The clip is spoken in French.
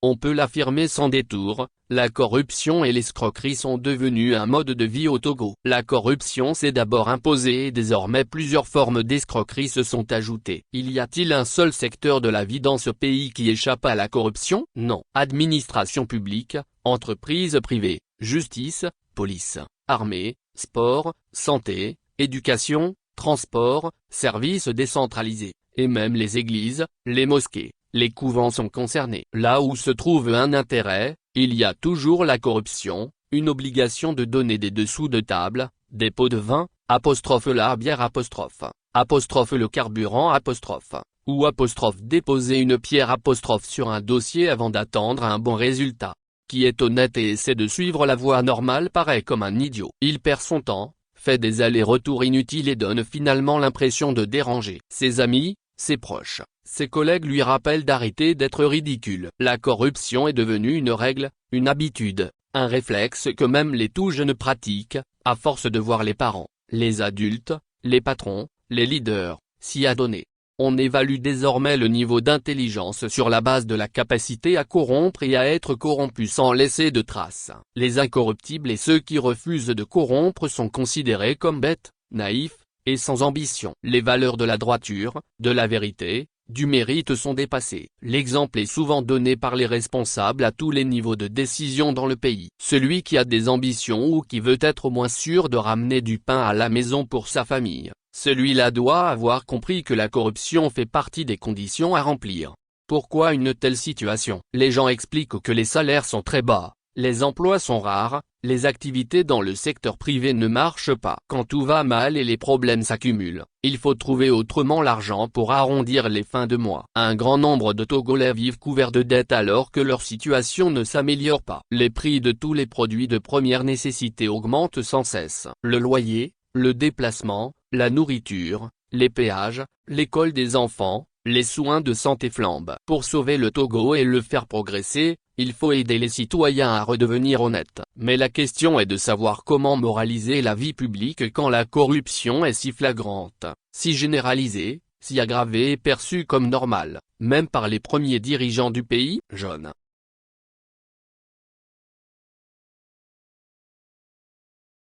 On peut l'affirmer sans détour, la corruption et l'escroquerie sont devenus un mode de vie au Togo. La corruption s'est d'abord imposée et désormais plusieurs formes d'escroquerie se sont ajoutées. Y a-t-il un seul secteur de la vie dans ce pays qui échappe à la corruption? Non. Administration publique, entreprises privées, justice, police, armée, sport, santé, éducation, transport, services décentralisés, et même les églises, les mosquées. Les couvents sont concernés. Là où se trouve un intérêt, il y a toujours la corruption, une obligation de donner des dessous de table, des pots de vin, apostrophe la bière apostrophe le carburant ou apostrophe déposer une pierre apostrophe sur un dossier avant d'attendre un bon résultat. Qui est honnête et essaie de suivre la voie normale paraît comme un idiot. Il perd son temps, fait des allers-retours inutiles et donne finalement l'impression de déranger ses amis, ses proches. Ses collègues lui rappellent d'arrêter d'être ridicule. La corruption est devenue une règle, une habitude, un réflexe que même les tout jeunes pratiquent, à force de voir les parents, les adultes, les patrons, les leaders, s'y adonner. On évalue désormais le niveau d'intelligence sur la base de la capacité à corrompre et à être corrompu sans laisser de traces. Les incorruptibles et ceux qui refusent de corrompre sont considérés comme bêtes, naïfs, et sans ambition. Les valeurs de la droiture, de la vérité, du mérite sont dépassées. L'exemple est souvent donné par les responsables à tous les niveaux de décision dans le pays. Celui qui a des ambitions ou qui veut être au moins sûr de ramener du pain à la maison pour sa famille, celui-là doit avoir compris que la corruption fait partie des conditions à remplir. Pourquoi une telle situation? Les gens expliquent que les salaires sont très bas, les emplois sont rares, les activités dans le secteur privé ne marchent pas. Quand tout va mal et les problèmes s'accumulent, il faut trouver autrement l'argent pour arrondir les fins de mois. Un grand nombre de Togolais vivent couverts de dettes alors que leur situation ne s'améliore pas. Les prix de tous les produits de première nécessité augmentent sans cesse. Le loyer, le déplacement, la nourriture, les péages, l'école des enfants, les soins de santé flambent. Pour sauver le Togo et le faire progresser, il faut aider les citoyens à redevenir honnêtes. Mais la question est de savoir comment moraliser la vie publique quand la corruption est si flagrante, si généralisée, si aggravée et perçue comme normale, même par les premiers dirigeants du pays. Jaune.